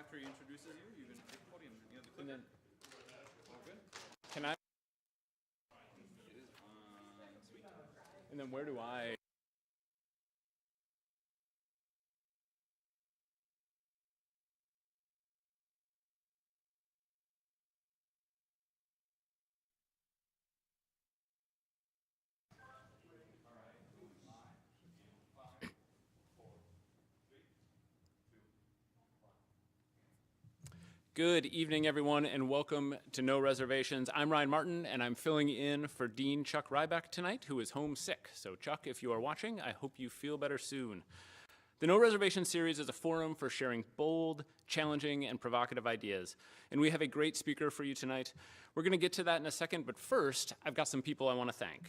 after he introduces you, you can take the podium. You have the clicker. And then, all good? can I? It is on. Sweet. And then where do I? Good evening, everyone, and welcome to No Reservations. I'm Ryan Martin, and I'm filling in for Dean Chuck Ryback tonight, who is homesick. So, Chuck, if you are watching, I hope you feel better soon. The No Reservations series is a forum for sharing bold, challenging, and provocative ideas. And we have a great speaker for you tonight. We're going to get to that in a second, but first, I've got some people I want to thank.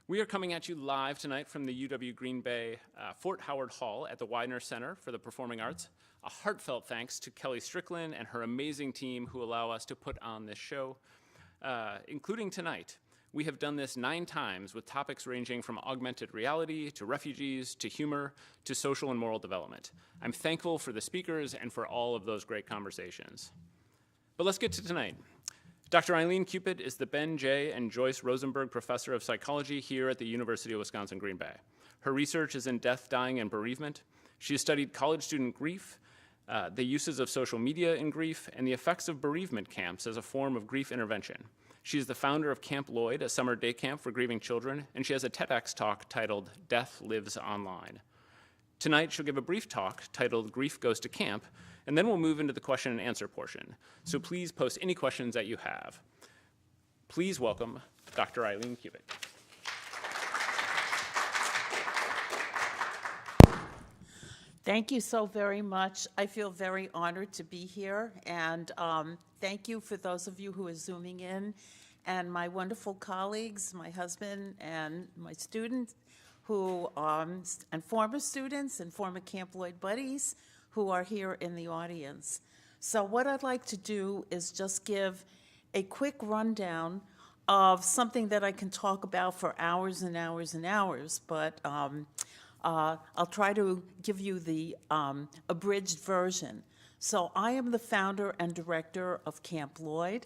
We are coming at you live tonight from the UW Green Bay Fort Howard Hall at the Weidner Center for the Performing Arts. A heartfelt thanks to Kelly Strickland and her amazing team who allow us to put on this show, including tonight. We have done this 9 times with topics ranging from augmented reality to refugees to humor to social and moral development. I'm thankful for the speakers and for all of those great conversations. But let's get to tonight. Dr. Illene Cupit is the Ben J. and Joyce Rosenberg Professor of Psychology here at the University of Wisconsin-Green Bay. Her research is in death, dying, and bereavement. She has studied college student grief, the uses of social media in grief, and the effects of bereavement camps as a form of grief intervention. She is the founder of Camp Lloyd, a summer day camp for grieving children, and she has a TEDx talk titled Death Lives Online. Tonight, she'll give a brief talk titled Grief Goes to Camp, and then we'll move into the question and answer portion. So please post any questions that you have. Please welcome Dr. Illene Cupit. Thank you so very much. I feel very honored to be here, and thank you for those of you who are Zooming in, and my wonderful colleagues, my husband, and my students, who and former students and former Camp Lloyd buddies who are here in the audience. So what I'd like to do is just give a quick rundown of something that I can talk about for hours and hours and hours, but I'll try to give you the abridged version. So I am the founder and director of Camp Lloyd.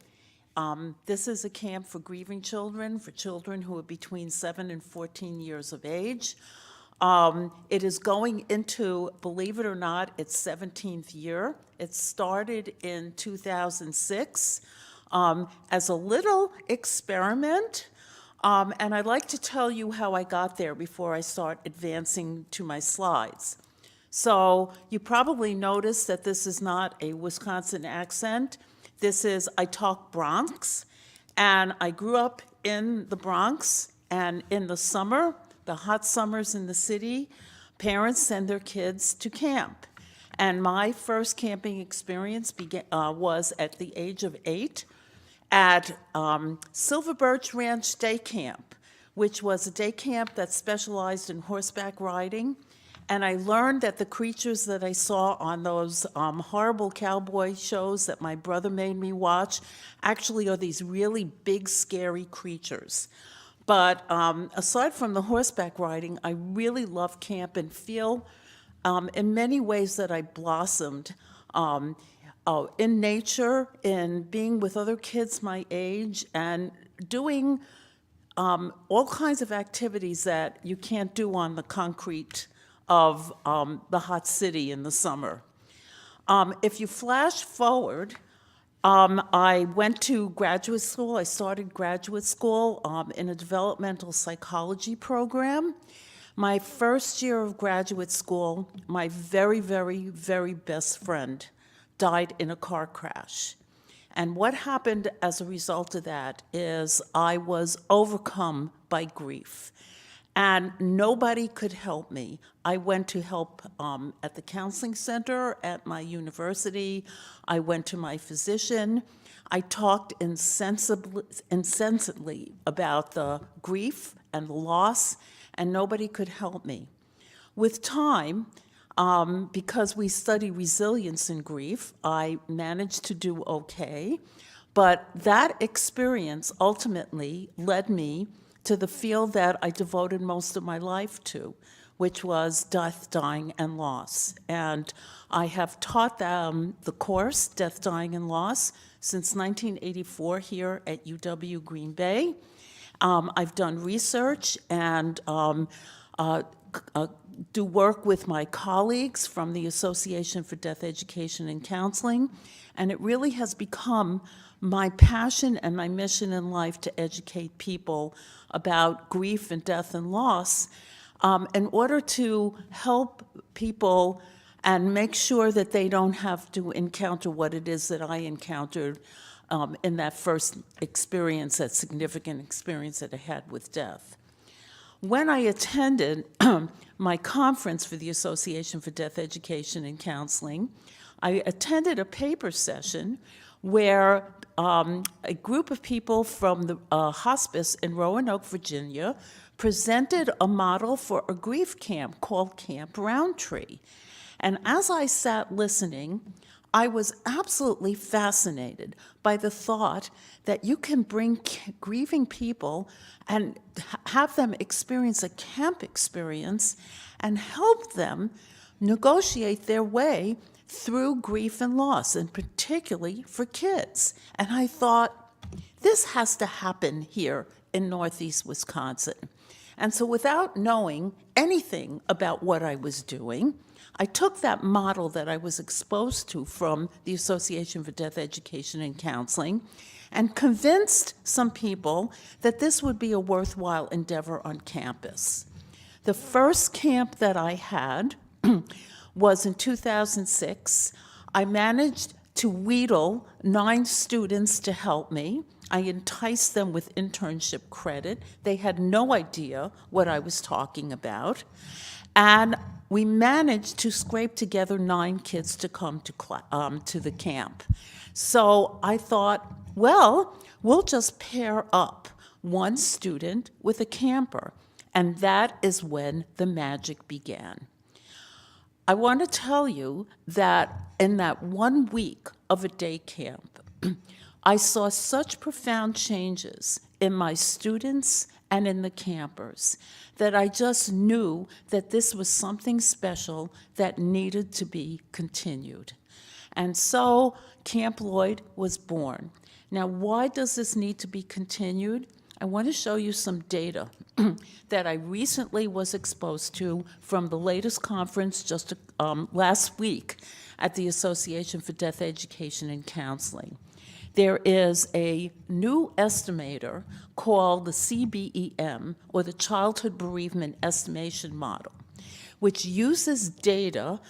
This is a camp for grieving children, for children who are between 7 and 14 years of age. It is going into, believe it or not, its 17th year. It started in 2006 as a little experiment. And I'd like to tell you how I got there before I start advancing to my slides. So you probably noticed that this is not a Wisconsin accent. This is, I talk Bronx, and I grew up in the Bronx, and in the summer, the hot summers in the city, parents send their kids to camp. And my first camping experience was at the age of 8 at Silver Birch Ranch Day Camp, which was a day camp that specialized in horseback riding. And I learned that the creatures that I saw on those horrible cowboy shows that my brother made me watch actually are these really big, scary creatures. But aside from the horseback riding, I really love camp and feel in many ways that I blossomed in nature, in being with other kids my age, and doing all kinds of activities that you can't do on the concrete of the hot city in the summer. If you flash forward, I went to graduate school. I started graduate school in a developmental psychology program. My first year of graduate school, my very, very, very best friend died in a car crash. And what happened as a result of that is I was overcome by grief. And nobody could help me. I went to help at the counseling center at my university. I went to my physician. I talked incessantly about the grief and the loss, and nobody could help me. With time, because we study resilience in grief, I managed to do okay. But that experience ultimately led me to the field that I devoted most of my life to, which was Death, Dying, and Loss. And I have taught the course, Death, Dying, and Loss, since 1984 here at UW Green Bay. I've done research and do work with my colleagues from the Association for Death Education and Counseling, and it really has become my passion and my mission in life to educate people about grief and death and loss in order to help people and make sure that they don't have to encounter what it is that I encountered in that first experience, that significant experience that I had with death. When I attended my conference for the Association for Death Education and Counseling, I attended a paper session where a group of people from the hospice in Roanoke, Virginia, presented a model for a grief camp called Camp Roundtree. And as I sat listening, I was absolutely fascinated by the thought that you can bring grieving people and have them experience a camp experience and help them negotiate their way through grief and loss, and particularly for kids. And I thought, this has to happen here in Northeast Wisconsin. And so without knowing anything about what I was doing, I took that model that I was exposed to from the Association for Death Education and Counseling and convinced some people that this would be a worthwhile endeavor on campus. The first camp that I had was in 2006. I managed to wheedle 9 students to help me. I enticed them with internship credit. They had no idea what I was talking about. And we managed to scrape together 9 kids to come to the camp. So I thought, well, we'll just pair up one student with a camper. And that is when the magic began. I want to tell you that in that 1 week of a day camp, I saw such profound changes in my students and in the campers that I just knew that this was something special that needed to be continued. And so Camp Lloyd was born. Now, why does this need to be continued? I want to show you some data that I recently was exposed to from the latest conference just last week at the Association for Death Education and Counseling. There is a new estimator called the CBEM, or the Childhood Bereavement Estimation Model, which uses data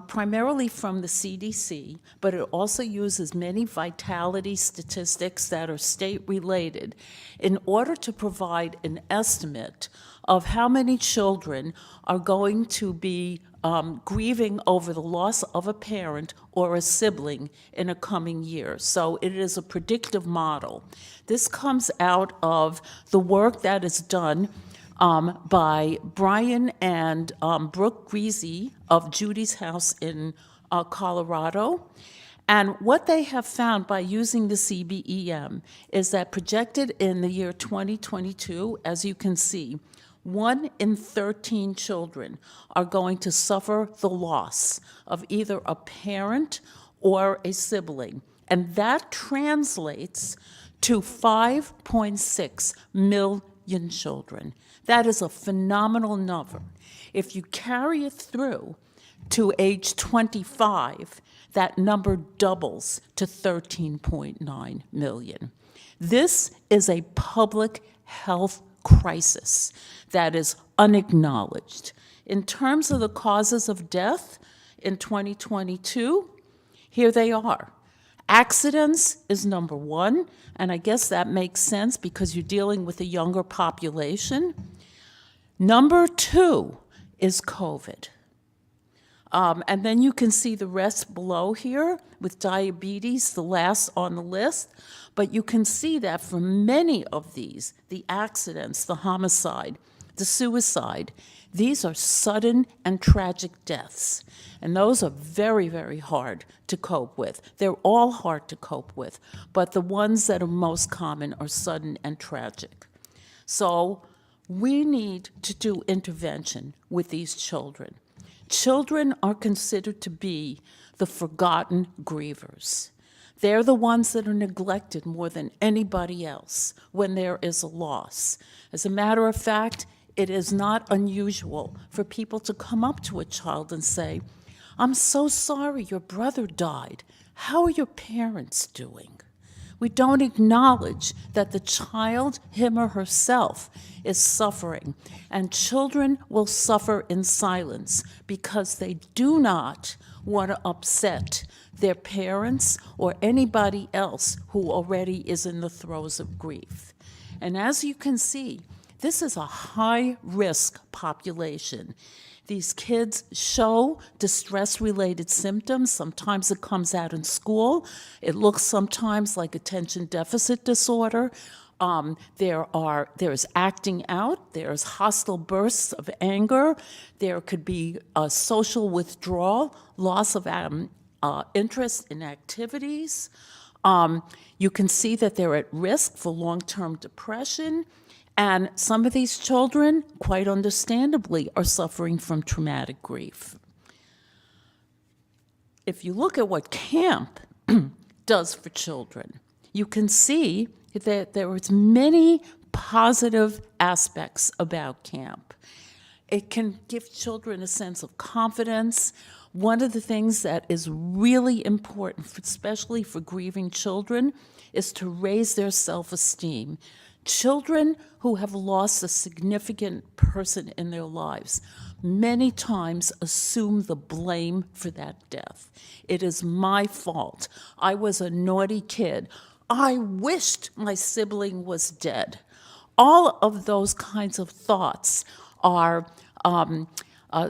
primarily from the CDC, but it also uses many vitality statistics that are state-related in order to provide an estimate of how many children are going to be grieving over the loss of a parent or a sibling in a coming year. So it is a predictive model. This comes out of the work that is done by Brian and Brooke Greasy of Judy's House in Colorado. And what they have found by using the CBEM is that projected in the year 2022, as you can see, 1 in 13 children are going to suffer the loss of either a parent or a sibling. And that translates to 5.6 million children. That is a phenomenal number. If you carry it through to age 25, that number doubles to 13.9 million. This is a public health crisis that is unacknowledged. In terms of the causes of death in 2022, here they are. Accidents is number 1, and I guess that makes sense because you're dealing with a younger population. Number 2 is COVID. And then you can see the rest below here with diabetes, the last on the list. But you can see that for many of these, the accidents, the homicide, the suicide, these are sudden and tragic deaths. And those are very, very hard to cope with. They're all hard to cope with, but the ones that are most common are sudden and tragic. So We need to do intervention with these children. Children are considered to be the forgotten grievers. They're the ones that are neglected more than anybody else when there is a loss. As a matter of fact, it is not unusual for people to come up to a child and say, "I'm so sorry your brother died. How are your parents doing?" We don't acknowledge that the child, him or herself, is suffering. And children will suffer in silence because they do not want to upset their parents or anybody else who already is in the throes of grief. And as you can see, this is a high-risk population. These kids show distress-related symptoms. Sometimes it comes out in school. It looks sometimes like attention deficit disorder. There's acting out. There's hostile bursts of anger. There could be a social withdrawal, loss of interest in activities. You can see that they're at risk for long-term depression. And some of these children, quite understandably, are suffering from traumatic grief. If you look at what camp does for children, you can see that there is many positive aspects about camp. It can give children a sense of confidence. One of the things that is really important, especially for grieving children, is to raise their self-esteem. Children who have lost a significant person in their lives many times assume the blame for that death. It is my fault. I was a naughty kid. I wished my sibling was dead. All of those kinds of thoughts are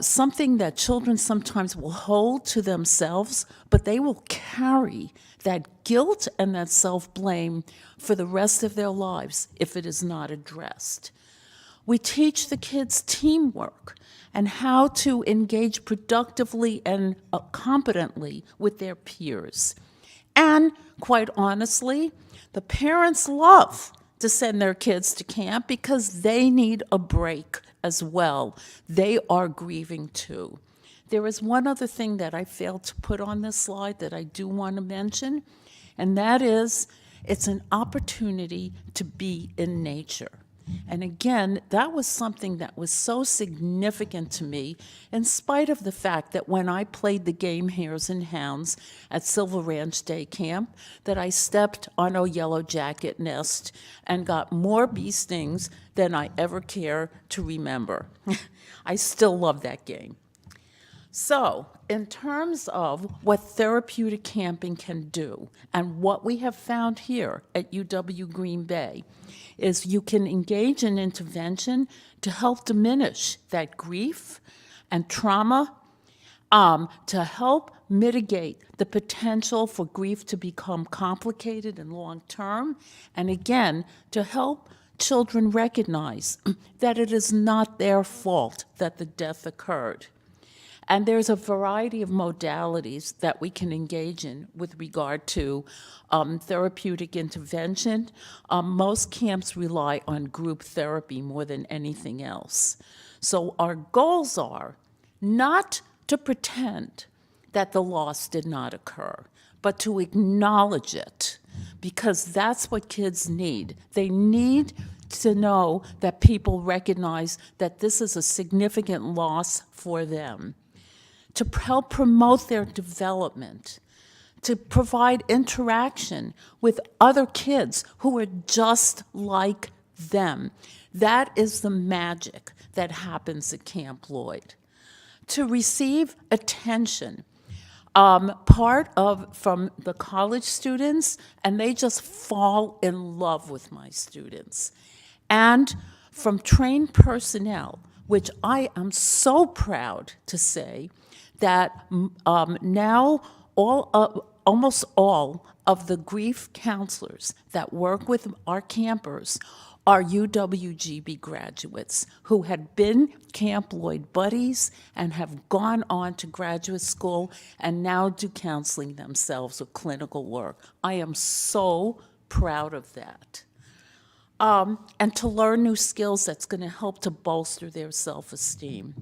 something that children sometimes will hold to themselves, but they will carry that guilt and that self-blame for the rest of their lives if it is not addressed. We teach the kids teamwork and how to engage productively and competently with their peers. And quite honestly, the parents love to send their kids to camp because they need a break as well. They are grieving too. There is one other thing that I failed to put on this slide that I do want to mention, and that is it's an opportunity to be in nature. And again, that was something that was so significant to me, in spite of the fact that when I played the game Hares and Hounds at Silver Ranch Day Camp, that I stepped on a yellow jacket nest and got more bee stings than I ever care to remember. I still love that game. So, in terms of what therapeutic camping can do, and what we have found here at UW Green Bay, is you can engage in intervention to help diminish that grief and trauma, to help mitigate the potential for grief to become complicated and long-term, and again, to help children recognize that it is not their fault that the death occurred. And there's a variety of modalities that we can engage in with regard to therapeutic intervention. Most camps rely on group therapy more than anything else. So our goals are not to pretend that the loss did not occur, but to acknowledge it, because that's what kids need. They need to know that people recognize that this is a significant loss for them, to help promote their development, to provide interaction with other kids who are just like them. That is the magic that happens at Camp Lloyd. To receive attention, from the college students, and they just fall in love with my students. And from trained personnel, which I am so proud to say that now almost all of the grief counselors that work with our campers are UWGB graduates who had been Camp Lloyd buddies and have gone on to graduate school and now do counseling themselves with clinical work. I am so proud of that. and to learn new skills that's going to help to bolster their self-esteem.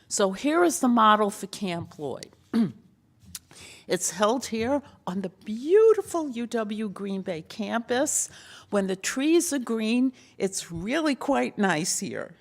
So here is the model for Camp Lloyd. It's held here on the beautiful UW Green Bay campus. When the trees are green, it's really quite nice here.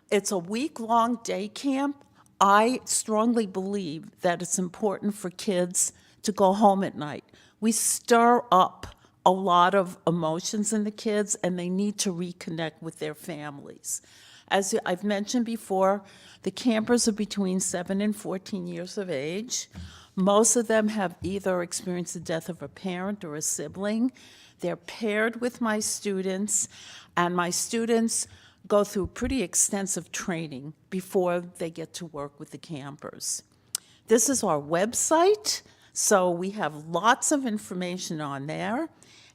It's a week-long day camp. I strongly believe that it's important for kids to go home at night. We stir up a lot of emotions in the kids, and they need to reconnect with their families. As I've mentioned before, the campers are between 7 and 14 years of age. Most of them have either experienced the death of a parent or a sibling. They're paired with my students, and my students go through pretty extensive training before they get to work with the campers. This is our website, so we have lots of information on there.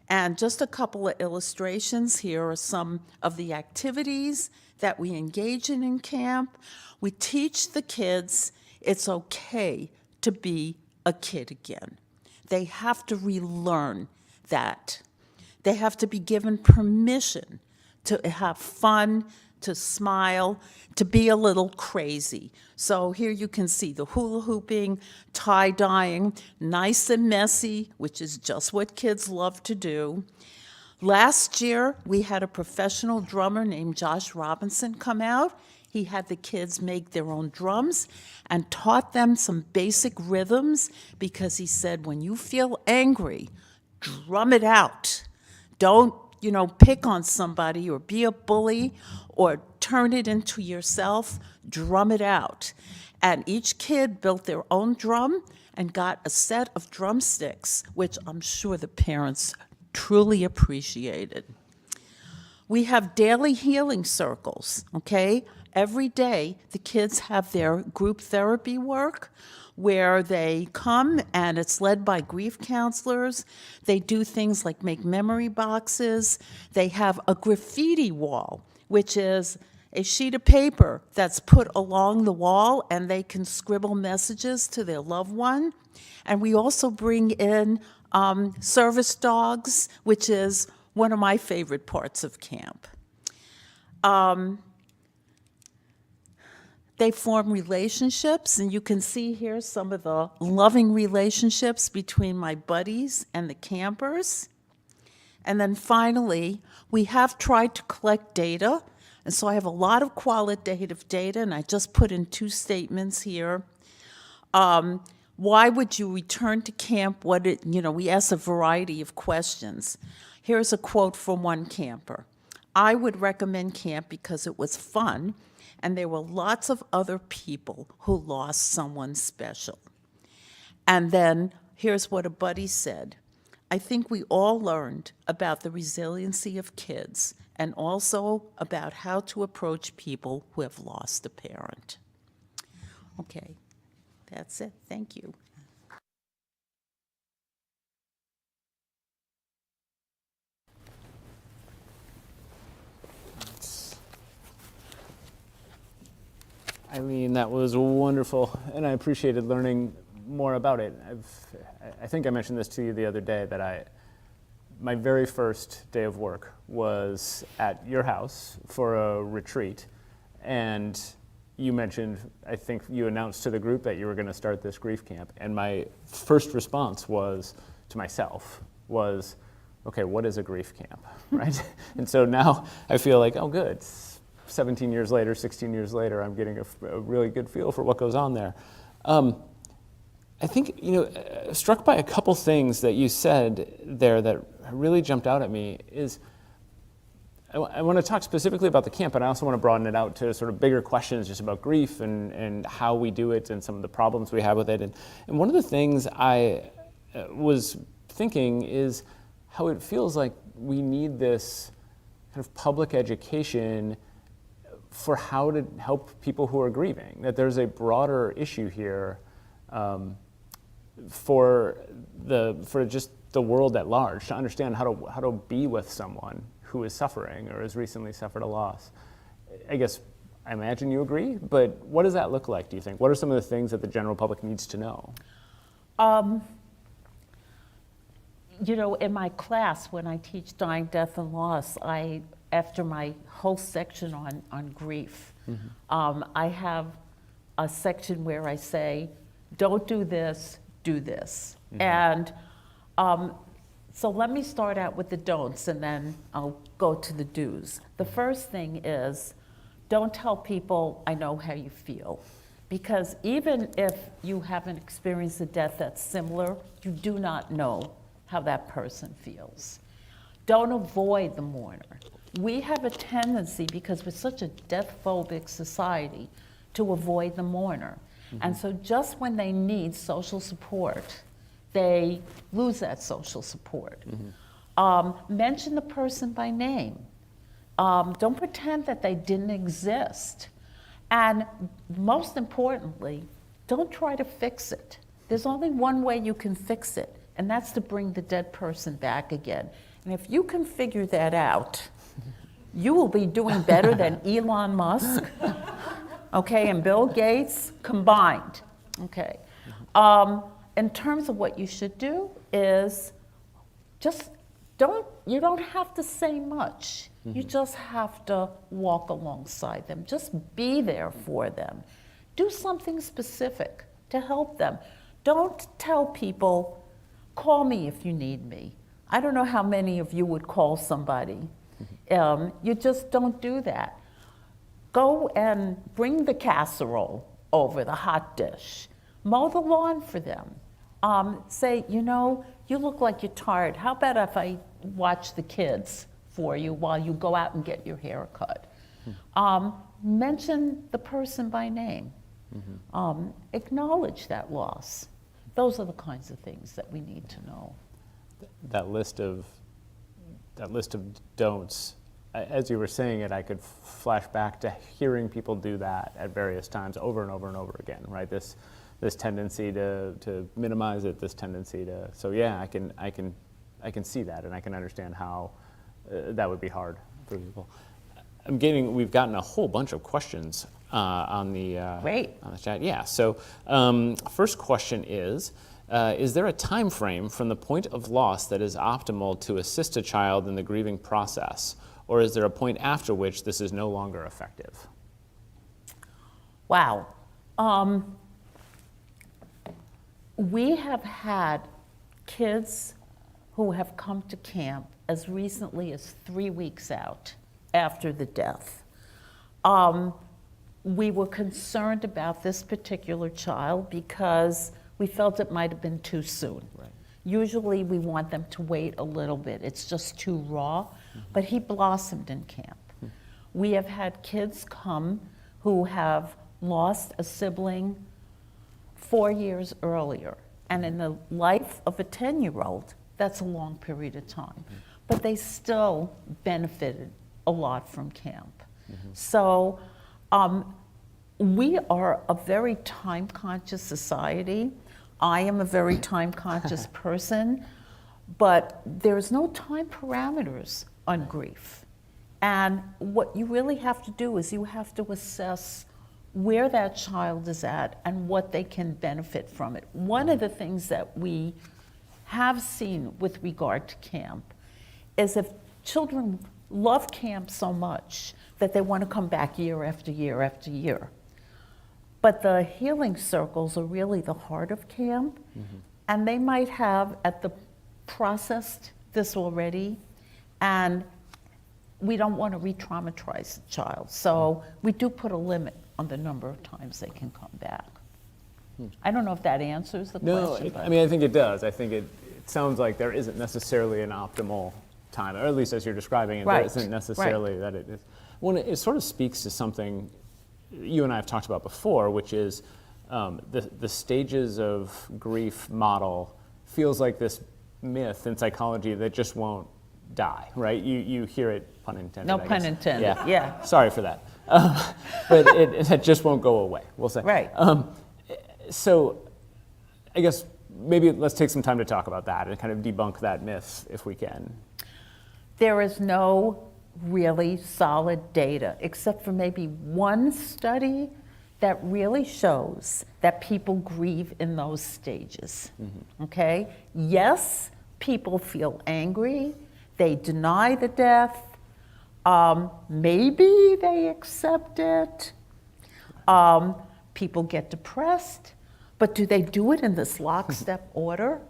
And just a couple of illustrations. Here are some of the activities that we engage in camp. We teach the kids it's okay to be a kid again. They have to relearn that. They have to be given permission to have fun, to smile, to be a little crazy. So here you can see the hula hooping, tie-dyeing, nice and messy, which is just what kids love to do. Last year, we had a professional drummer named Josh Robinson come out. He had the kids make their own drums and taught them some basic rhythms because he said, when you feel angry, drum it out. Don't, pick on somebody or be a bully or turn it into yourself. Drum it out. And each kid built their own drum and got a set of drumsticks, which I'm sure the parents truly appreciated. We have daily healing circles, okay? Every day, the kids have their group therapy work where they come, and it's led by grief counselors. They do things like make memory boxes. They have a graffiti wall, which is a sheet of paper that's put along the wall, and they can scribble messages to their loved one. And we also bring in service dogs, which is one of my favorite parts of camp. They form relationships, and you can see here some of the loving relationships between my buddies and the campers. And then finally, we have tried to collect data, and so I have a lot of qualitative data, and I just put in 2 statements here. Why would you return to camp? We ask a variety of questions. Here's a quote from one camper. I would recommend camp because it was fun, and there were lots of other people who lost someone special. And then here's what a buddy said. I think we all learned about the resiliency of kids and also about how to approach people who have lost a parent. Okay, that's it. Thank you. Eileen, that was wonderful, and I appreciated learning more about it. I think I mentioned this to you the other day, that my very first day of work was at your house for a retreat, and you mentioned, I think you announced to the group that you were going to start this grief camp, and my first response was, to myself, was, okay, what is a grief camp, right? And so now I feel like, oh good, 17 years later, 16 years later, I'm getting a really good feel for what goes on there. I think, struck by a couple things that you said there that really jumped out at me is, I want to talk specifically about the camp, but I also want to broaden it out to sort of bigger questions just about grief and how we do it and some of the problems we have with it. And one of the things I was thinking is how it feels like we need this kind of public education for how to help people who are grieving, that there's a broader issue here for just the world at large, to understand how to be with someone who is suffering or has recently suffered a loss. I guess, I imagine you agree, but what does that look like, do you think? What are some of the things that the general public needs to know? You know, in my class, when I teach dying, death, and loss, after my whole section on grief, I have a section where I say, don't do this, do this. And so let me start out with the don'ts, and then I'll go to the do's. The first thing is, don't tell people, I know how you feel. Because even if you haven't experienced a death that's similar, you do not know how that person feels. Don't avoid the mourner. We have a tendency, because we're such a death-phobic society, to avoid the mourner. And so just when they need social support, they lose that social support. Mention the person by name. Don't pretend that they didn't exist. And most importantly, don't try to fix it. There's only one way you can fix it, and that's to bring the dead person back again. And if you can figure that out, you will be doing better than Elon Musk, okay, and Bill Gates combined, okay. In terms of what you should do is just you don't have to say much. You just have to walk alongside them. Just be there for them. Do something specific to help them. Don't tell people, call me if you need me. I don't know how many of you would call somebody. You just don't do that. Go and bring the casserole over, the hot dish. Mow the lawn for them. Say, you know, you look like you're tired. How about if I watch the kids for you while you go out and get your hair cut? Mention the person by name. Acknowledge that loss. Those are the kinds of things that we need to know. That list of don'ts, as you were saying it, I could flash back to hearing people do that at various times over and over and over again, right? This tendency to minimize it, this tendency to, so yeah, I can see that, and I can understand how that would be hard for people. We've gotten a whole bunch of questions on the chat. Yeah, so first question is there a time frame from the point of loss that is optimal to assist a child in the grieving process? Or is there a point after which this is no longer effective? Wow. We have had kids who have come to camp as recently as 3 weeks out after the death. We were concerned about this particular child because we felt it might have been too soon. Right. Usually we want them to wait a little bit. It's just too raw, but he blossomed in camp. We have had kids come who have lost a sibling 4 years earlier. And in the life of a 10-year-old, that's a long period of time. But they still benefited a lot from camp. So we are a very time-conscious society. I am a very time-conscious person, but there's no time parameters on grief. And what you really have to do is you have to assess where that child is at and what they can benefit from it. One of the things that we have seen with regard to camp is if children love camp so much that they want to come back year after year after year. But the healing circles are really the heart of camp, and they might have processed this already, and we don't want to re-traumatize the child. So we do put a limit on the number of times they can come back. I don't know if that answers the question. No, I mean, I think it does. I think it sounds like there isn't necessarily an optimal time, or at least as you're describing it, there isn't necessarily that it is. Well, it sort of speaks to something you and I have talked about before, which is the stages of grief model feels like this myth in psychology that just won't die, right? You hear it, pun intended. No pun intended, yeah. Sorry for that. But it just won't go away, we'll say. Right. So I guess maybe let's take some time to talk about that and kind of debunk that myth if we can. There is no really solid data, except for maybe one study that really shows that people grieve in those stages, okay? Yes, People feel angry, they deny the death, maybe they accept it, people get depressed, but do they do it in this lockstep order?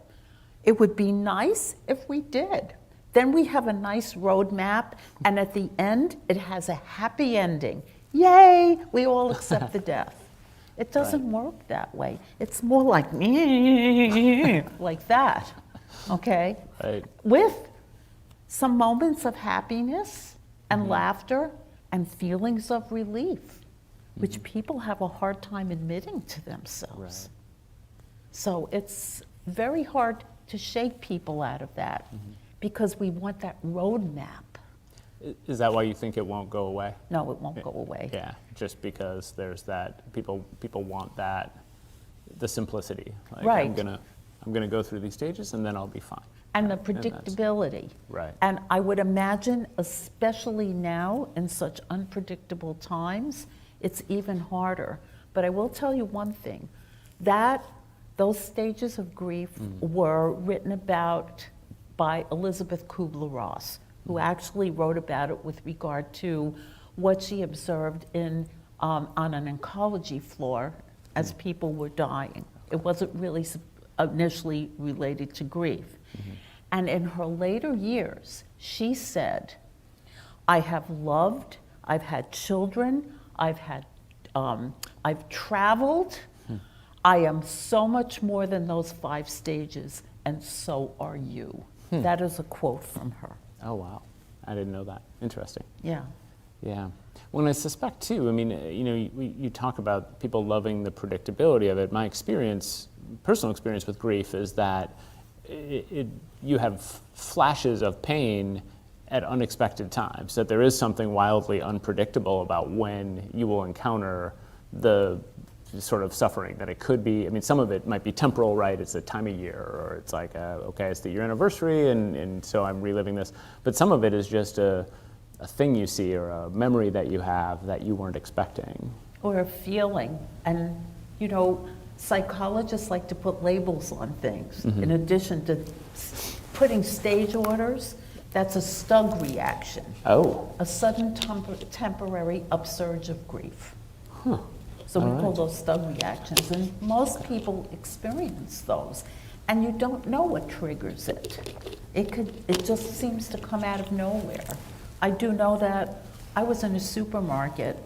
It would be nice if we did. Then we have a nice roadmap, and at the end, it has a happy ending. Yay, we all accept the death. It doesn't work that way. It's more like, like that, okay? Right. With some moments of happiness and laughter and feelings of relief, which people have a hard time admitting to themselves. Right. So it's very hard to shake people out of that because we want that roadmap. Is that why you think it won't go away? No, it won't go away. Yeah, just because there's that, people want that, the simplicity. Like, Right. I'm gonna go through these stages and then I'll be fine. And the Right, and that's- predictability. Right. And I would imagine, especially now in such unpredictable times, it's even harder. But I will tell you one thing, that those stages of grief were written about by Elizabeth Kubler-Ross, who actually wrote about it with regard to what she observed on an oncology floor as people were dying. It wasn't really initially related to grief. And in her later years, she said, I have loved, I've had children, I've traveled, I am so much more than those 5 stages, and so are you. That is a quote from her. Oh, wow. I didn't know that. Interesting. Yeah. Yeah. Well, and I suspect too, I mean, you talk about people loving the predictability of it. My experience, personal experience with grief is that you have flashes of pain at unexpected times, that there is something wildly unpredictable about when you will encounter the sort of suffering, that it could be, I mean, some of it might be temporal, right? It's a time of year, or it's like, okay, it's the year anniversary, and so I'm reliving this. But some of it is just a thing you see or a memory that you have that you weren't expecting. Or a feeling. And, psychologists like to put labels on things. In addition to putting stage orders, that's a Stug reaction. Oh. A sudden temporary upsurge of grief. So we call those Stug reactions, and most people experience those. And you don't know what triggers it. It just seems to come out of nowhere. I do know that I was in a supermarket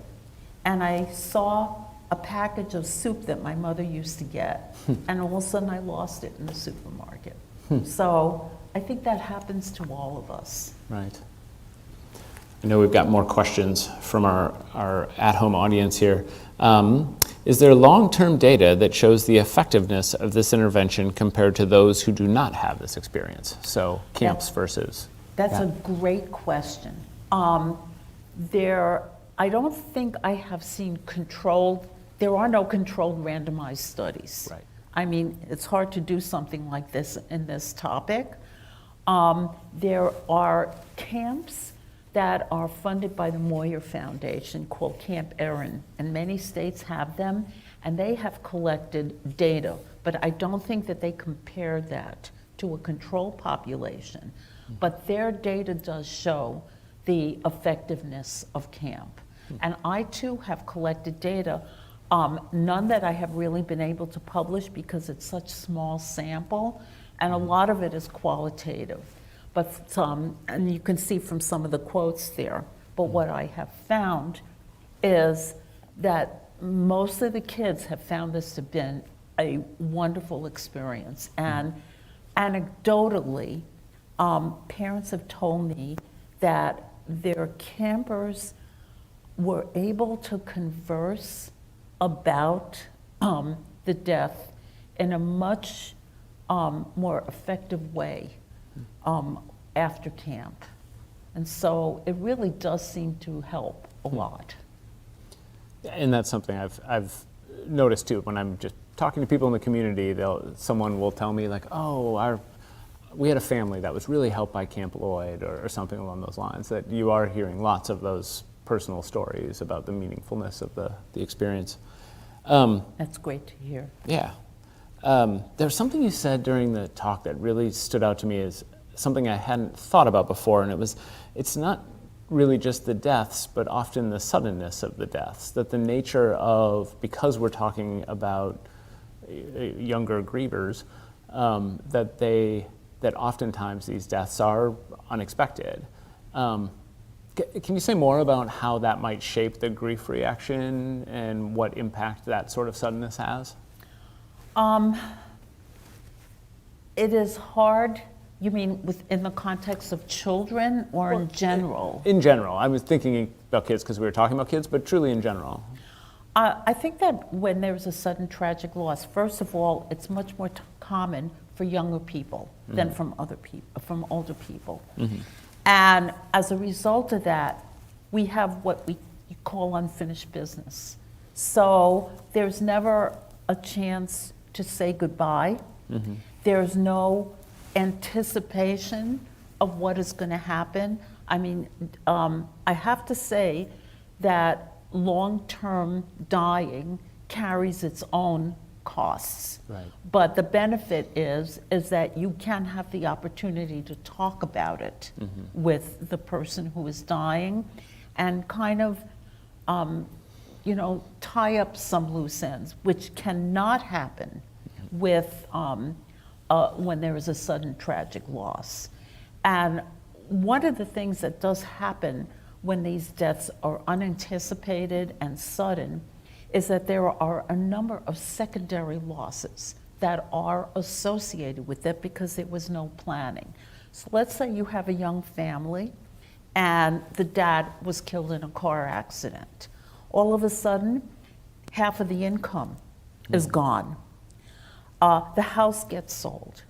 and I saw a package of soup that my mother used to get, and all of a sudden I lost it in the supermarket. So I think that happens to all of us. Right. I know we've got more questions from our at-home audience here. Is there long-term data that shows the effectiveness of this intervention compared to those who do not have this experience? So camps versus... That's a great question. I don't think I have seen there are no controlled randomized studies. Right. I mean, it's hard to do something like this in this topic. There are camps that are funded by the Moyer Foundation called Camp Erin, and many states have them, and they have collected data, but I don't think that they compared that to a control population. But their data does show the effectiveness of camp. And I too have collected data, none that I have really been able to publish because it's such small sample, and a lot of it is qualitative. But and you can see from some of the quotes there, but what I have found is that most of the kids have found this to have been a wonderful experience. And anecdotally, parents have told me that their campers were able to converse about the death in a much more effective way after camp. And so it really does seem to help a lot. And that's something I've noticed too. When I'm just talking to people in the community, someone will tell me like, oh, we had a family that was really helped by Camp Lloyd, or something along those lines, that you are hearing lots of those personal stories about the meaningfulness of the experience. That's great to hear. Yeah. There's something you said during the talk that really stood out to me as something I hadn't thought about before, and it's not really just the deaths, but often the suddenness of the deaths, that the nature of, because we're talking about younger grievers, that oftentimes these deaths are unexpected. Can you say more about how that might shape the grief reaction and what impact that sort of suddenness has? It is hard. You mean within the context of children or in general? In general. I was thinking about kids because we were talking about kids, but truly in general. I think that when there's a sudden tragic loss, first of all, it's much more common for younger people than from older people. And as a result of that, we have what we call unfinished business. So there's never a chance to say goodbye. There's no anticipation of what is going to happen. I mean, I have to say that long-term dying carries its own costs. Right. But the benefit is that you can have the opportunity to talk about it with the person who is dying and kind of, tie up some loose ends, which cannot happen with when there is a sudden tragic loss. And one of the things that does happen when these deaths are unanticipated and sudden is that there are a number of secondary losses that are associated with it because there was no planning. So let's say you have a young family and the dad was killed in a car accident. All of a sudden, half of the income is gone. The house gets sold.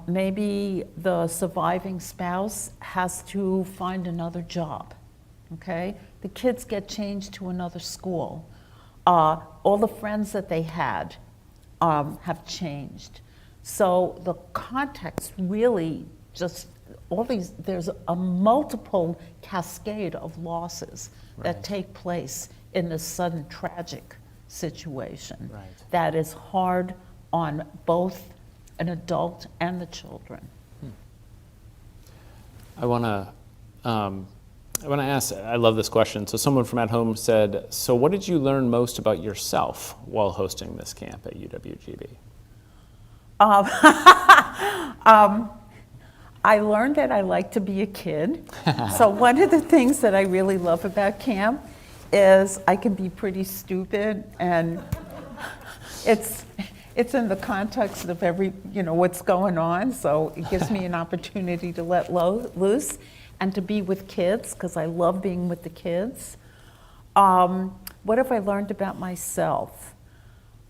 Maybe the surviving spouse has to find another job, okay? The kids get changed to another school. All the friends that they had have changed. So the context really just, there's a multiple cascade of losses that take place in this sudden tragic situation that is hard on both an adult and the children. I want to ask, I love this question. So someone from at home said, so what did you learn most about yourself while hosting this camp at UWGB? I learned that I like to be a kid. So one of the things that I really love about camp is I can be pretty stupid, and it's in the context of what's going on, so it gives me an opportunity to let loose and to be with kids, because I love being with the kids. What have I learned about myself?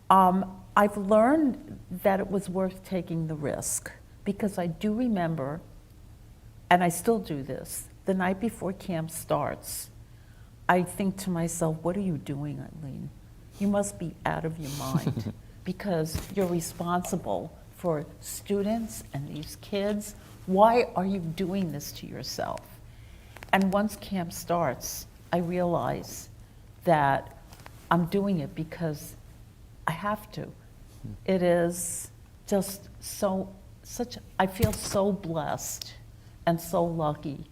I've learned that it was worth taking the risk, because I do remember, and I still do this, the night before camp starts, I think to myself, what are you doing, Eileen? You must be out of your mind, because you're responsible for students and these kids. Why are you doing this to yourself? And once camp starts, I realize that I'm doing it because I have to. It is just I feel so blessed and so lucky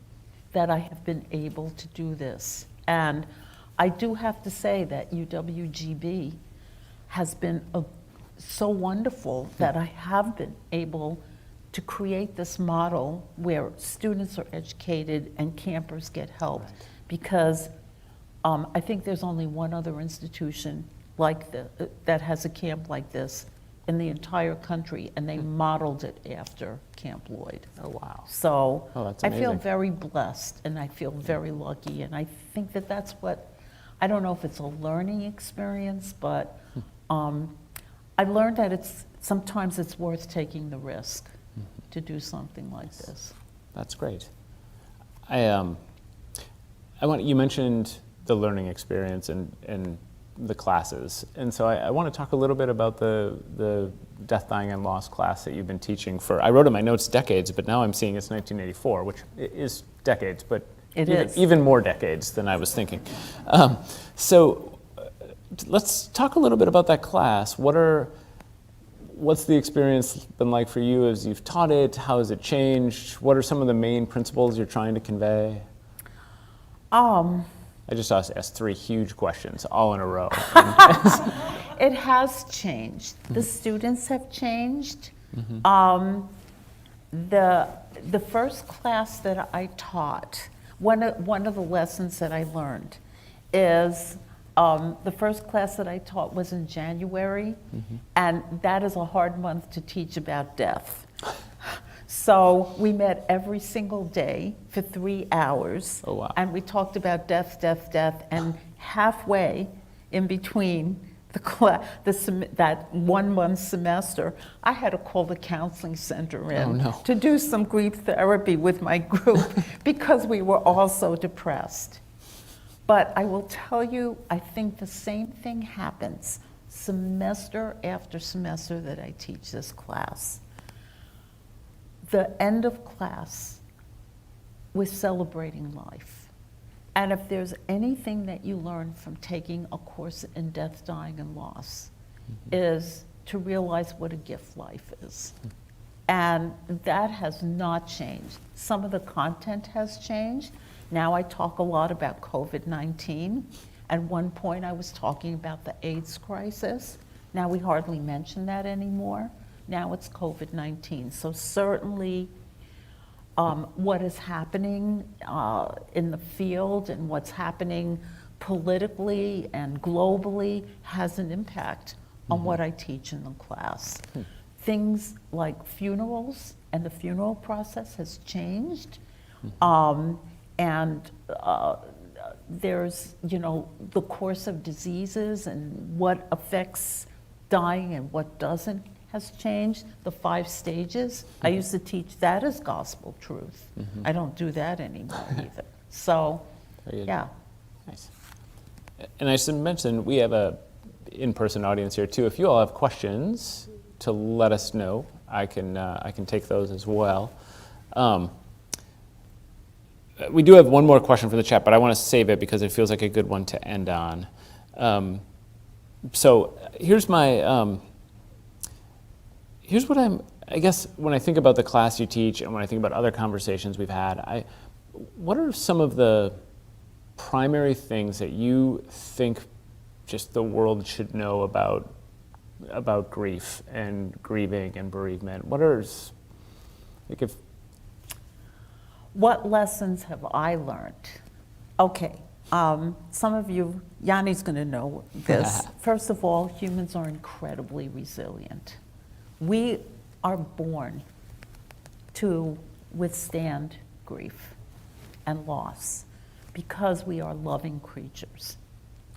that I have been able to do this. And I do have to say that UWGB has been so wonderful that I have been able to create this model where students are educated and campers get help. Because I think there's only one other institution that has a camp like this in the entire country, and they modeled it after Camp Lloyd. Oh, wow. So that's I feel amazing. very blessed, and I feel very lucky, and I think that that's what, I don't know if it's a learning experience, but I learned that sometimes it's worth taking the risk to do something like this. That's great. You mentioned the learning experience and the classes, and so I want to talk a little bit about the death, dying, and loss class that you've been teaching for, I wrote in my notes decades, but now I'm seeing it's 1984, which is decades, but even more decades than I was thinking. So let's talk a little bit about that class. what's the experience been like for you as you've taught it? How has it changed? What are some of the main principles you're trying to convey? I just asked three huge questions all in a row. It has changed. The students have changed. The first class that I taught, one of the lessons that I learned is the first class that I taught was in January, and that is a hard month to teach about death. So we met every single day for 3 hours. Oh, wow. And we talked about death, death, death, and halfway in between that 1 month semester, I had to call the counseling center in to do some grief therapy with my group because we were all so depressed. But I will tell you, I think the same thing happens semester after semester that I teach this class. The end of class, we're celebrating life. And if there's anything that you learn from taking a course in death, dying, and loss, is to realize what a gift life is. And that has not changed. Some of the content has changed. Now I talk a lot about COVID-19. At one point I was talking about the AIDS crisis. Now we hardly mention that anymore. Now it's COVID-19. So certainly what is happening in the field and what's happening politically and globally has an impact on what I teach in the class. Things like funerals and the funeral process has changed. There's, the course of diseases and what affects dying and what doesn't has changed. The 5 stages, I used to teach that as gospel truth. I don't do that anymore either. So, yeah. Nice. And I should mention, we have a in-person audience here too. If you all have questions, to let us know. I can take those as well. We do have one more question for the chat, but I want to save it because it feels like a good one to end on. So here's my, here's what I guess when I think about the class you teach and when I think about other conversations we've had, what are some of the primary things that you think just the world should know about grief and grieving and bereavement? What lessons have I learned? Okay, some of you, Yanni's gonna know this. First of all, humans are incredibly resilient. We are born to withstand grief and loss because we are loving creatures,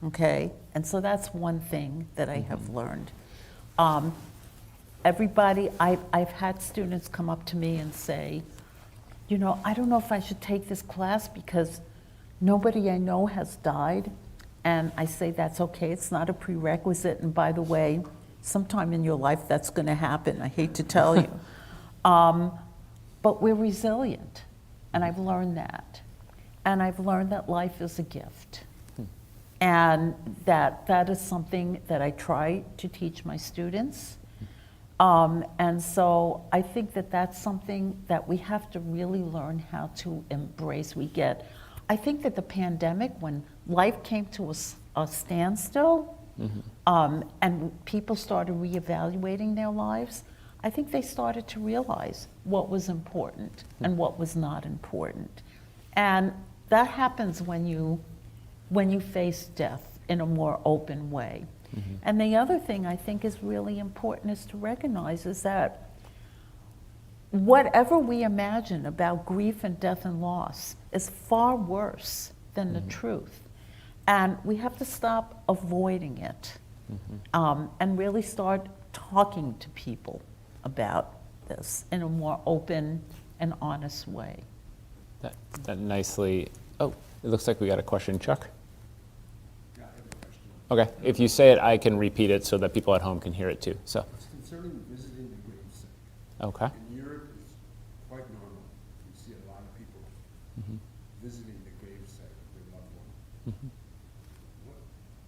okay? And so that's one thing that I have learned. Everybody, I've had students come up to me and say, I don't know if I should take this class because nobody I know has died. And I say, that's okay, it's not a prerequisite. And by the way, sometime in your life that's gonna happen, I hate to tell you. But we're resilient, and I've learned that. And I've learned that life is a gift. And that is something that I try to teach my students. And so I think that that's something that we have to really learn how to embrace. I think that the pandemic, when life came to a standstill, and people started reevaluating their lives, I think they started to realize what was important and what was not important. And that happens when you face death in a more open way. And the other thing I think is really important is to recognize is that whatever we imagine about grief and death and loss is far worse than the truth. And we have to stop avoiding it and really start talking to people about this in a more open and honest way. That nicely, it looks like we got a question. Chuck? Yeah, I have a question. Okay, if you say it, I can repeat it so that people at home can hear it too. So. It's concerning visiting the gravesite. Okay. In Europe, it's quite normal. You see a lot of people visiting the gravesite of their loved one.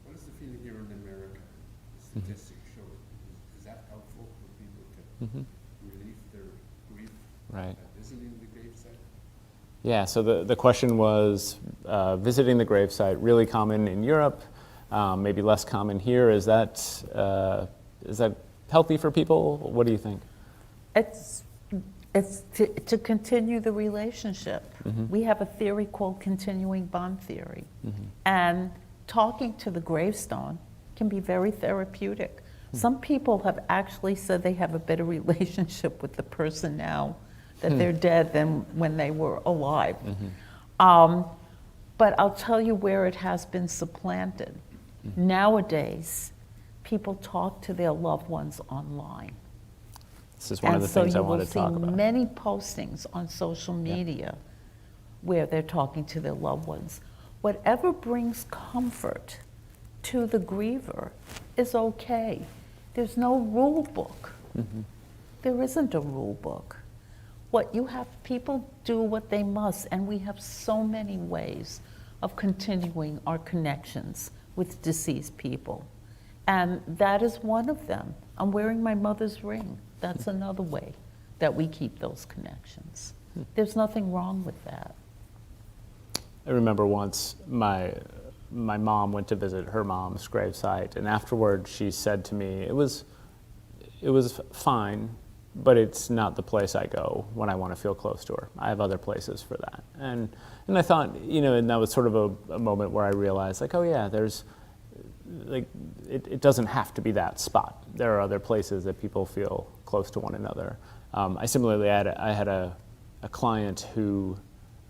What is the feeling here in America? The statistics show. Is that helpful for people Right. visiting the gravesite? Yeah, so the question was visiting the gravesite, really common in Europe, maybe less common here. Is that healthy for people? What do you think? It's to continue the relationship. We have a theory called continuing bond theory. And talking to the gravestone can be very therapeutic. Some people have actually said they have a better relationship with the person now that they're dead than when they were alive. But I'll tell you where it has been supplanted. Nowadays, people talk to their loved ones online. This is one of the things I want to talk And so you will about. see many postings on social media where they're talking to their loved ones. Whatever brings comfort to the griever is okay. There's no rule book. There isn't a rule book. What you have, people do what they must, and we have so many ways of continuing our connections with deceased people. And that is one of them. I'm wearing my mother's ring. That's another way that we keep those connections. There's nothing wrong with that. I remember once my mom went to visit her mom's gravesite, and afterward she said to me, it was fine, but it's not the place I go when I want to feel close to her. I have other places for that. And I thought, and that was sort of a moment where I realized, like, oh yeah, there's, like, it doesn't have to be that spot. There are other places that people feel close to one another. I similarly had a client who,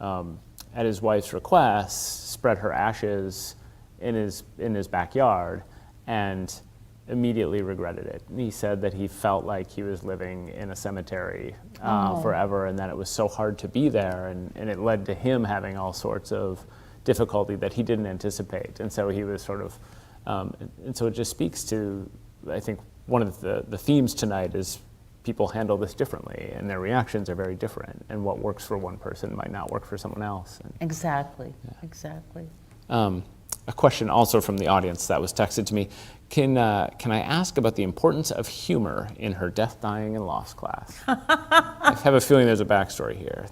at his wife's request, spread her ashes in his backyard, and immediately regretted it. And he said that he felt like he was living in a cemetery forever, and that it was so hard to be there, and it led to him having all sorts of difficulty that he didn't anticipate. And so he was sort of, and so it just speaks to, I think, one of the themes tonight is people handle this differently, and their reactions are very different, and what works for one person might not work for someone else. And, Exactly, exactly. a question also from the audience that was texted to me. Can I ask about the importance of humor in her death, dying, and loss class? I have a feeling there's a backstory here.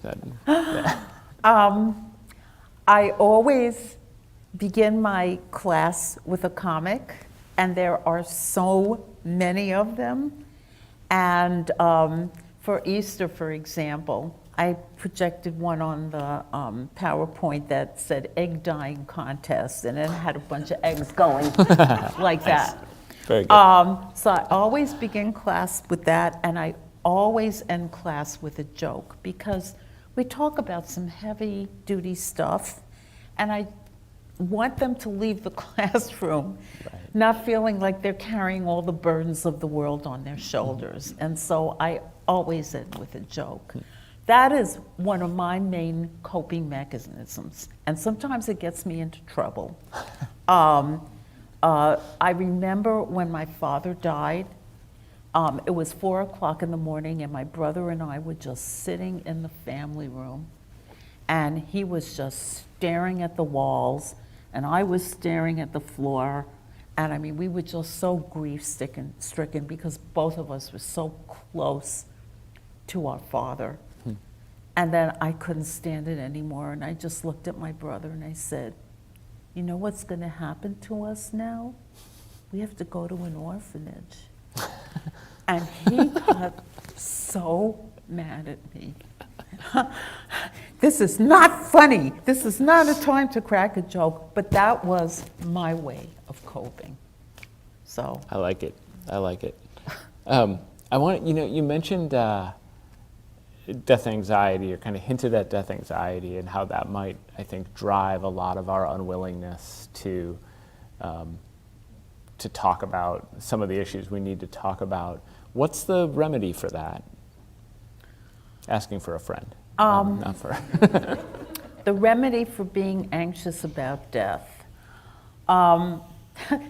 I always begin my class with a comic, and there are so many of them. And for Easter, for example, I projected one on the PowerPoint that said egg dyeing contest, and it had a bunch of eggs going like that. Very good. So I always begin class with that, and I always end class with a joke, because we talk about some heavy duty stuff, and I want them to leave the classroom not feeling like they're carrying all the burdens of the world on their shoulders. And so I always end with a joke. That is one of my main coping mechanisms, and sometimes it gets me into trouble. I remember when my father died, it was 4 o'clock in the morning, and my brother and I were just sitting in the family room, and he was just staring at the walls, and I was staring at the floor. And I mean, we were just so grief-stricken because both of us were so close to our father. And then I couldn't stand it anymore, and I just looked at my brother and I said, you know what's going to happen to us now? We have to go to an orphanage. And he got so mad at me. This is not funny. This is not a time to crack a joke, but that was my way of coping. So I like it. I like it. I want, you mentioned death anxiety, or kind of hinted at death anxiety, and how that might, I think, drive a lot of our unwillingness to talk about some of the issues we need to talk about. What's the remedy for that? Asking for a friend, not for. The remedy for being anxious about death.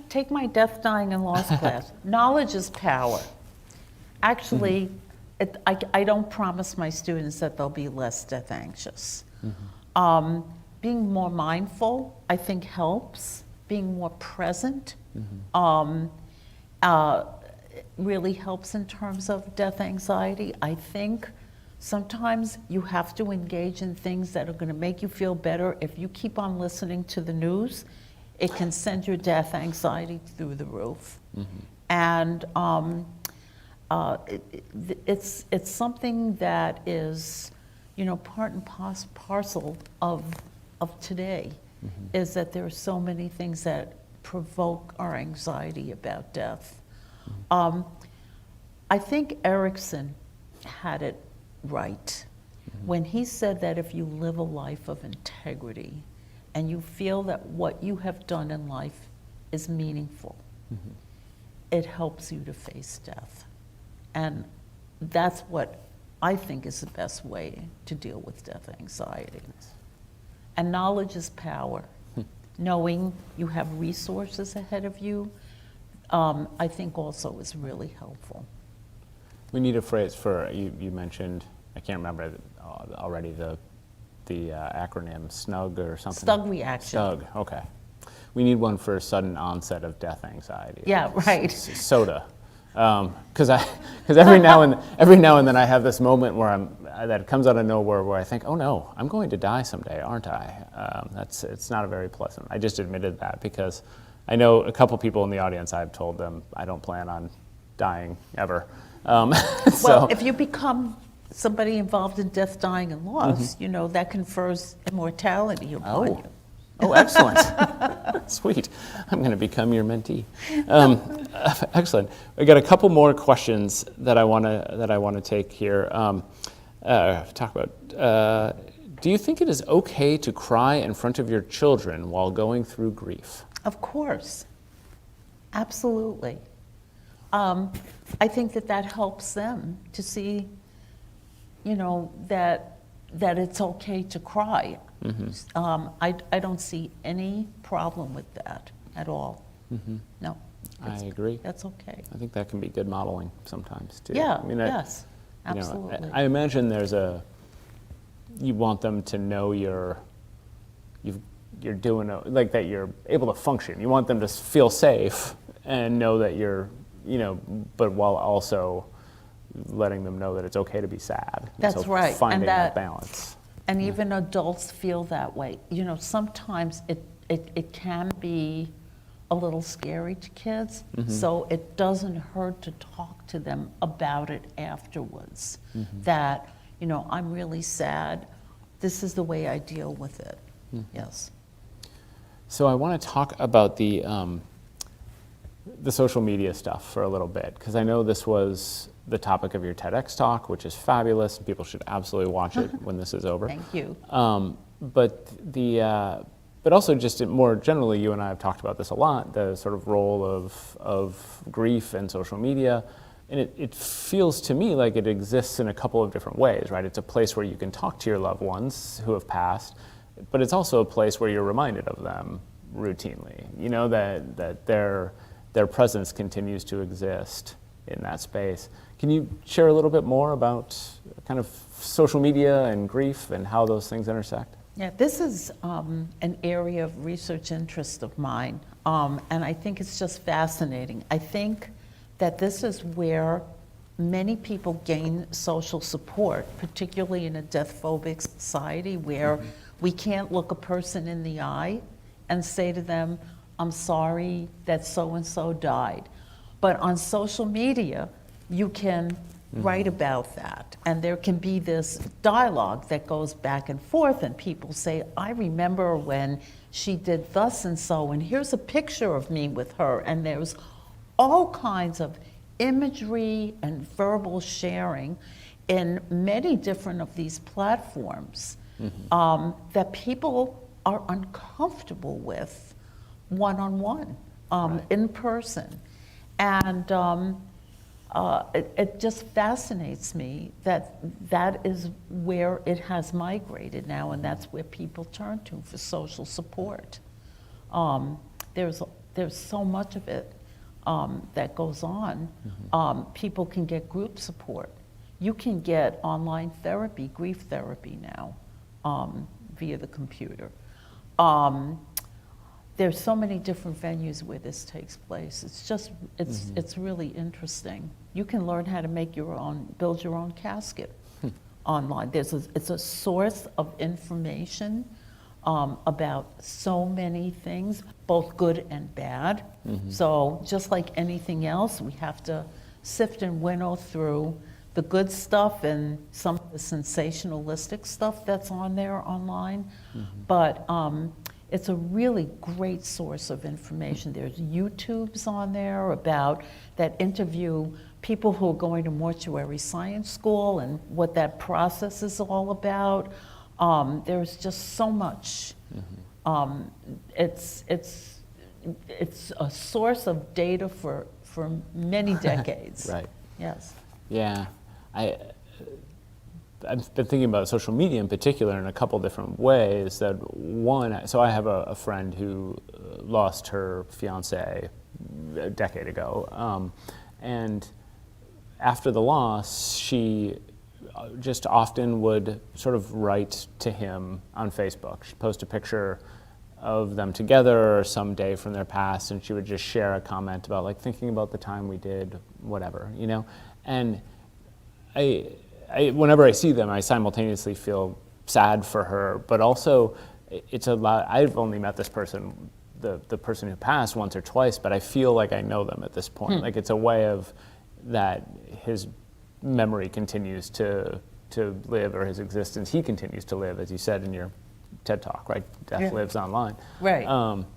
Take my death, dying, and loss class. Knowledge is power. Actually, I don't promise my students that they'll be less death anxious. Being more mindful, I think, helps. Being more present really helps in terms of death anxiety. I think Sometimes you have to engage in things that are going to make you feel better. If you keep on listening to the news, it can send your death anxiety through the roof. And it's something that is, you know, part and parcel of today, is that there are so many things that provoke our anxiety about death. I think Erickson had it right when he said that if you live a life of integrity and you feel that what you have done in life is meaningful, it helps you to face death. And that's what I think is the best way to deal with death anxiety. And knowledge is power. Knowing you have resources ahead of you, I think also is really helpful. We need a phrase for, you mentioned, I can't remember already, the acronym, SNUG or something? SNUG reaction. SNUG, okay. We need one for sudden onset of death anxiety. Yeah, right. SODA. Because every now and then I have this moment where that comes out of nowhere where I think, oh no, I'm going to die someday, aren't I? It's not a very pleasant. I just admitted that because I know a couple people in the audience, I've told them I don't plan on dying ever. Well, if you become somebody involved in death, dying, and loss, you know, that confers immortality upon you. Oh, excellent. Sweet. I'm going to become your mentee. Excellent. I got a couple more questions that I want to take here. Talk about. Do you think it is okay to cry in front of your children while going through grief? Of course. Absolutely. I think that helps them to see, you know, that it's okay to cry. I don't see any problem with that at all. No. I agree. That's okay. I think that can be good modeling sometimes too. Yeah, I mean, yes, you know, absolutely. I imagine you want them to know you're doing, like that you're able to function. You want them to feel safe and know that you're, you know, but while also letting them know that it's okay to be sad. That's so right. Finding And that balance. And even adults feel that way. You know, sometimes it can be a little scary to kids, so it doesn't hurt to talk to them about it afterwards. That, you know, I'm really sad. This is the way I deal with it. Yes. So I want to talk about the social media stuff for a little bit, because I know this was the topic of your TEDx talk, which is fabulous. People should absolutely watch it when this is over. Thank you. But also just more generally, you and I have talked about this a lot, the sort of role of grief and social media. And it feels to me like it exists in a couple of different ways, right? It's a place where you can talk to your loved ones who have passed, but it's also a place where you're reminded of them routinely, you know, that their presence continues to exist in that space. Can you share a little bit more about kind of social media and grief and how those things intersect? Yeah, this is an area of research interest of mine, and I think it's just fascinating. I think that this is where many people gain social support, particularly in a death-phobic society where we can't look a person in the eye and say to them, I'm sorry that so-and-so died. But on social media, you can write about that. And there can be this dialogue that goes back and forth, and people say, I remember when she did thus and so, and here's a picture of me with her. And there's all kinds of imagery and verbal sharing in many different of these platforms that people are uncomfortable with one-on-one, in person. And it just fascinates me that is where it has migrated now, and that's where people turn to for social support. There's so much of it that goes on. People can get group support. You can get online therapy, grief therapy now, via the computer. There's so many different venues where this takes place. It's just, it's really interesting. You can learn how to make your own, build your own casket online. It's a source of information about so many things, both good and bad. So just like anything else, we have to sift and winnow through the good stuff and some of the sensationalistic stuff that's on there online. But it's a really great source of information. There's YouTubes on there about that interview people who are going to mortuary science school and what that process is all about. There's just so much. It's a source of data for many decades. Right. Yes. Yeah. I've been thinking about social media in particular in a couple different ways. That one, so I have a friend who lost her fiance a decade ago, and after the loss, she just often would sort of write to him on Facebook. She'd post a picture of them together or some day from their past, and she would just share a comment about, like, thinking about the time we did whatever, you know? And I whenever I see them, I simultaneously feel sad for her, but also it's a lot. I've only met this person, the person who passed, once or twice, but I feel like I know them at this point. Like, it's a way of that his memory continues to live, or his existence, he continues to live, as you said in your TED Talk, right? Death lives online. Right.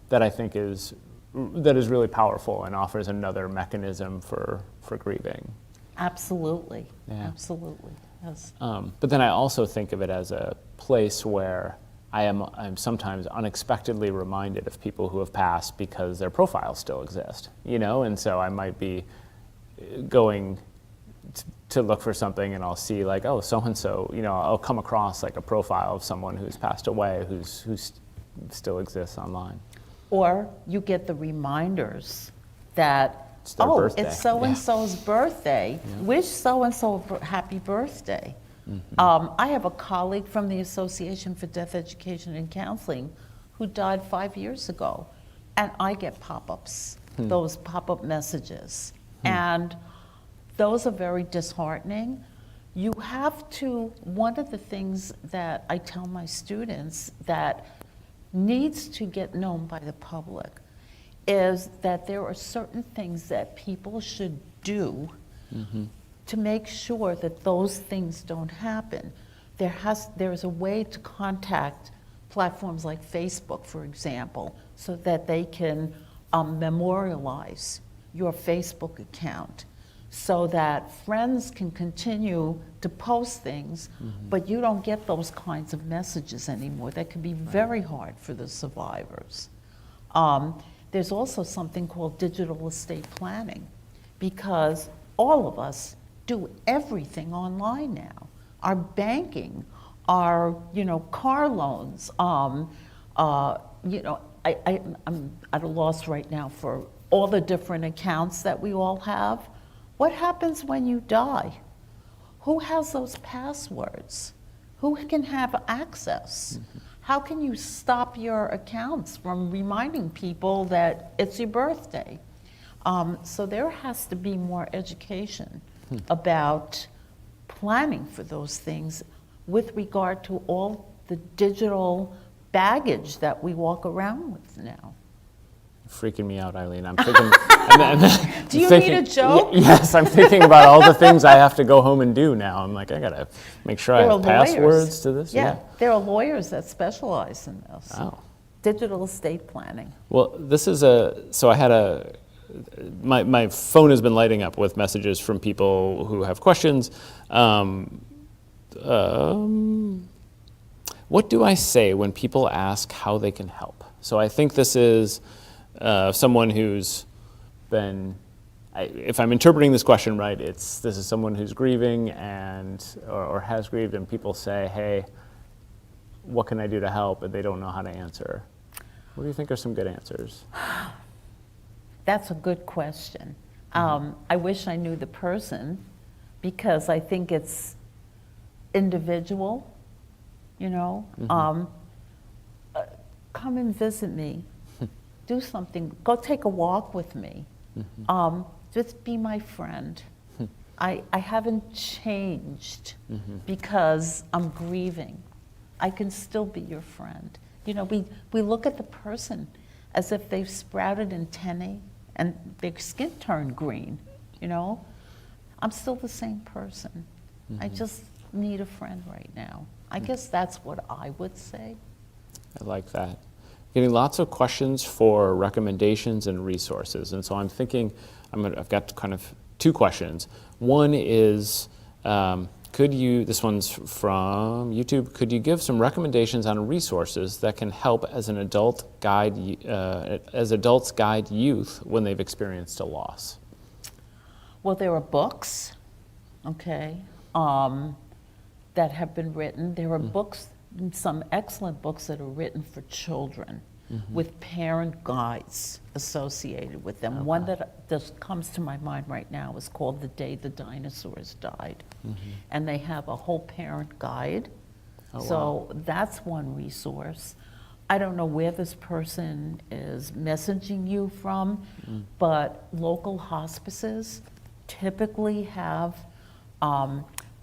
That I think is really powerful and offers another mechanism for grieving. Absolutely. Yeah. Absolutely. Yes. But then I also think of it as a place where I'm sometimes unexpectedly reminded of people who have passed because their profiles still exist, you know? And so I might be going to look for something, and I'll see, like, oh, so-and-so, you know, I'll come across like a profile of someone who's passed away who's still exists online. Or you get the reminders that, It's their birthday. It's so-and-so's birthday. Wish so-and-so a happy birthday. I have a colleague from the Association for Death Education and Counseling who died 5 years ago, and I get pop-ups, those pop-up messages. And those are very disheartening. You have to, one of the things that I tell my students that needs to get known by the public is that there are certain things that people should do to make sure that those things don't happen. There's a way to contact platforms like Facebook, for example, so that they can memorialize your Facebook account, so that friends can continue to post things, but you don't get those kinds of messages anymore. That can be very hard for the survivors. There's also something called digital estate planning, because all of us do everything online now. Our banking, our car loans. I'm at a loss right now for all the different accounts that we all have. What happens when you die? Who has those passwords? Who can have access? How can you stop your accounts from reminding people that it's your birthday? So there has to be more education about planning for those things with regard to all the digital baggage that we walk around with now. Freaking me out, Eileen. I'm thinking. Do you need a joke? Yes, I'm thinking about all the things I have to go home and do now. I'm like, I gotta make sure I have passwords to this. Yeah, there are lawyers that specialize in this. Oh. Digital estate planning. Well, this is so I had my phone has been lighting up with messages from people who have questions. What do I say when people ask how they can help? So I think this is someone who's been, if I'm interpreting this question right, this is someone who's grieving or has grieved, and people say, hey, what can I do to help? And they don't know how to answer. What do you think are some good answers? That's a good question. I wish I knew the person, because I think it's individual, come and visit me. Do something. Go take a walk with me. Just be my friend. I haven't changed because I'm grieving. I can still be your friend. You know, we look at the person as if they've sprouted antennae and their skin turned green, you know? I'm still the same person. I just need a friend right now. I guess that's what I would say. I like that. Getting lots of questions for recommendations and resources. And so I'm thinking, I've got kind of two questions. One is, this one's from YouTube, could you give some recommendations on resources that can help as adults guide youth when they've experienced a loss? Well, there are books, okay, that have been written. There are books, some excellent books that are written for children with parent guides associated with them. One that just comes to my mind right now is called The Day the Dinosaurs Died. And they have a whole parent guide. So that's one resource. I don't know where this person is messaging you from, but local hospices typically have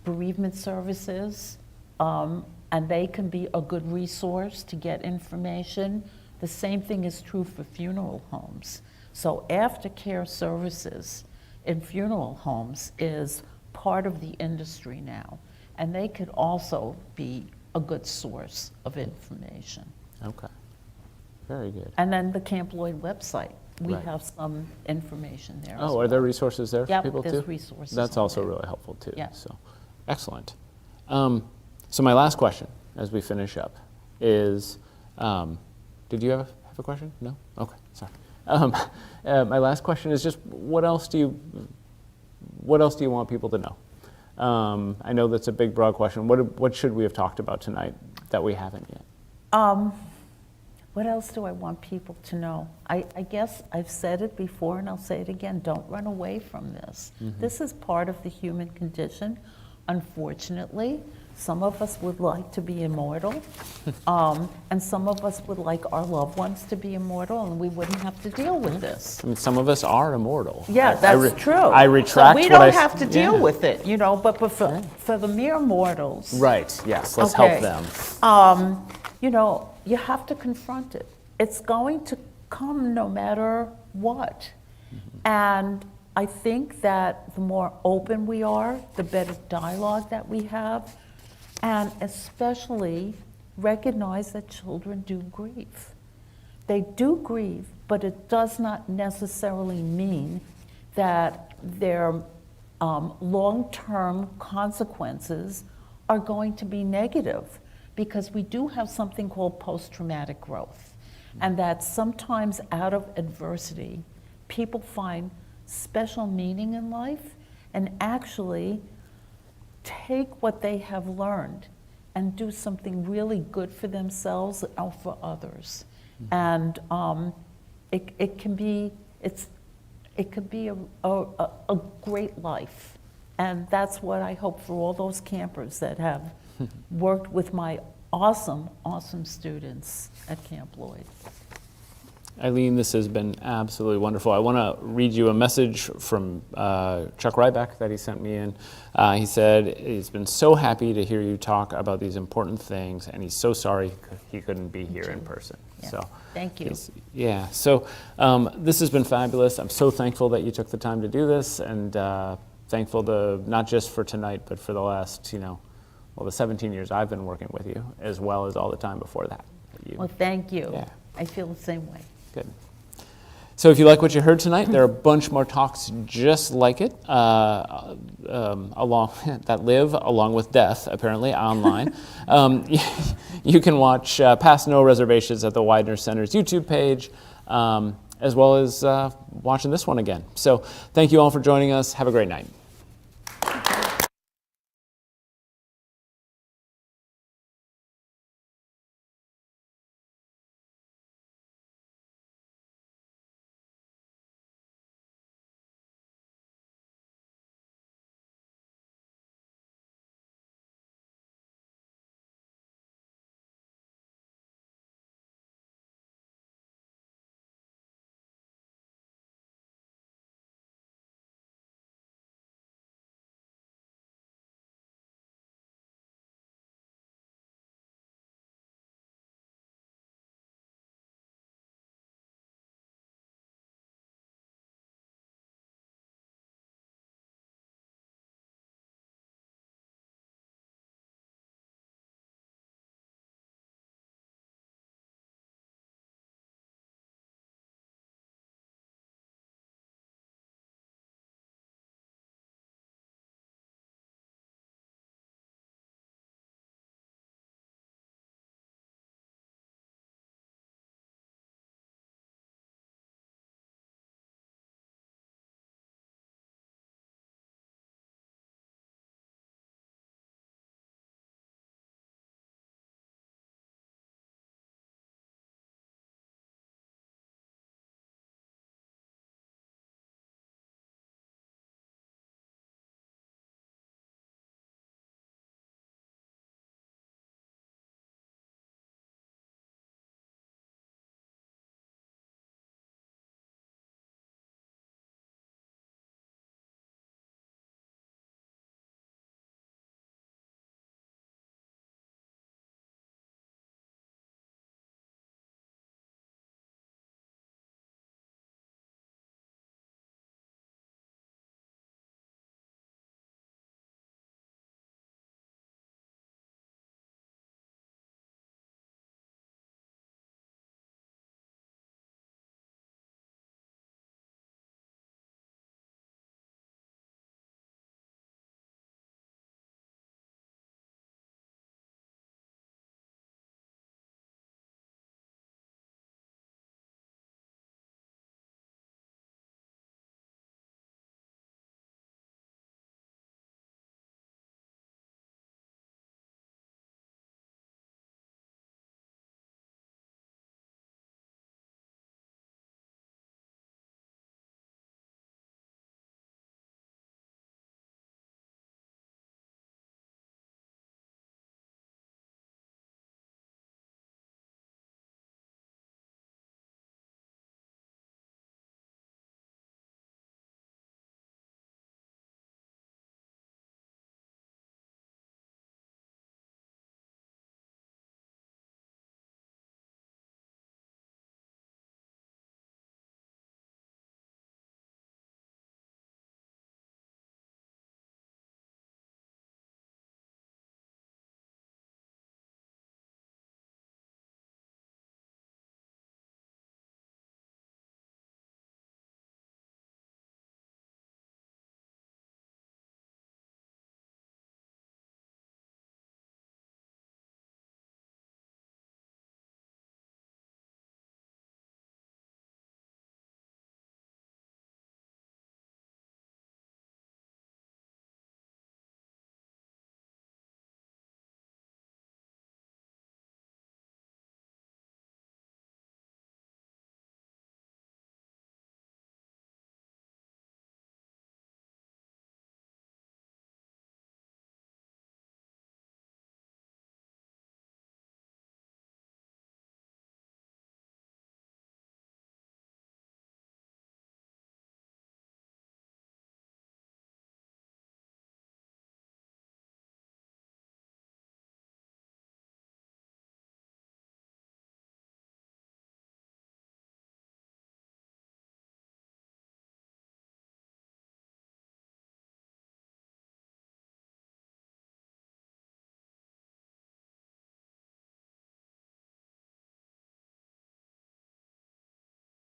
bereavement services, and they can be a good resource to get information. The same thing is true for funeral homes. So aftercare services in funeral homes is part of the industry now, and they could also be a good source of information. Okay, very good. And then the Camp Lloyd website, we Right. have some information there as Oh, well. are there resources there for Yep, people too? there's resources That's on also there. really helpful too. Yeah. So, excellent. So my last question, as we finish up, is, did you have a question? No? Okay, sorry. My last question is just, what else do you want people to know? I know that's a big, broad question. What should we have talked about tonight that we haven't yet? What else do I want people to know? I guess I've said it before and I'll say it again. Don't run away from this. This is part of the human condition. Unfortunately, some of us would like to be immortal, and some of us would like our loved ones to be immortal, and we wouldn't have to deal with this. I mean, some of us are immortal. Yeah, that's true. I retract so we what I don't have to deal yeah. with it, you know, but for the mere mortals. Right, yes, let's Okay. help them. You know, you have to confront it. It's going to come no matter what. And I think that the more open we are, the better dialogue that we have, and especially recognize that children do grieve. They do grieve, but it does not necessarily mean that their long-term consequences are going to be negative, because we do have something called post-traumatic growth. And that sometimes out of adversity, people find special meaning in life and actually take what they have learned and do something really good for themselves or for others. And it can be a great life. And that's what I hope for all those campers that have worked with my awesome, awesome students at Camp Lloyd. Eileen, this has been absolutely wonderful. I want to read you a message from Chuck Ryback that he sent me in. He said he's been so happy to hear you talk about these important things, and he's so sorry he couldn't be here in person. Yeah. So Thank you. Yeah, so this has been fabulous. I'm so thankful that you took the time to do this, and thankful not just for tonight, but for the last, the 17 years I've been working with you, as well as all the time before that. Well, thank you. Yeah. I feel the same way. Good. So if you like what you heard tonight, there are a bunch more talks just like it along that live along with death, apparently, online. You can watch past No Reservations at the Weidner Center's YouTube page, as well as watching this one again. So thank you all for joining us. Have a great night.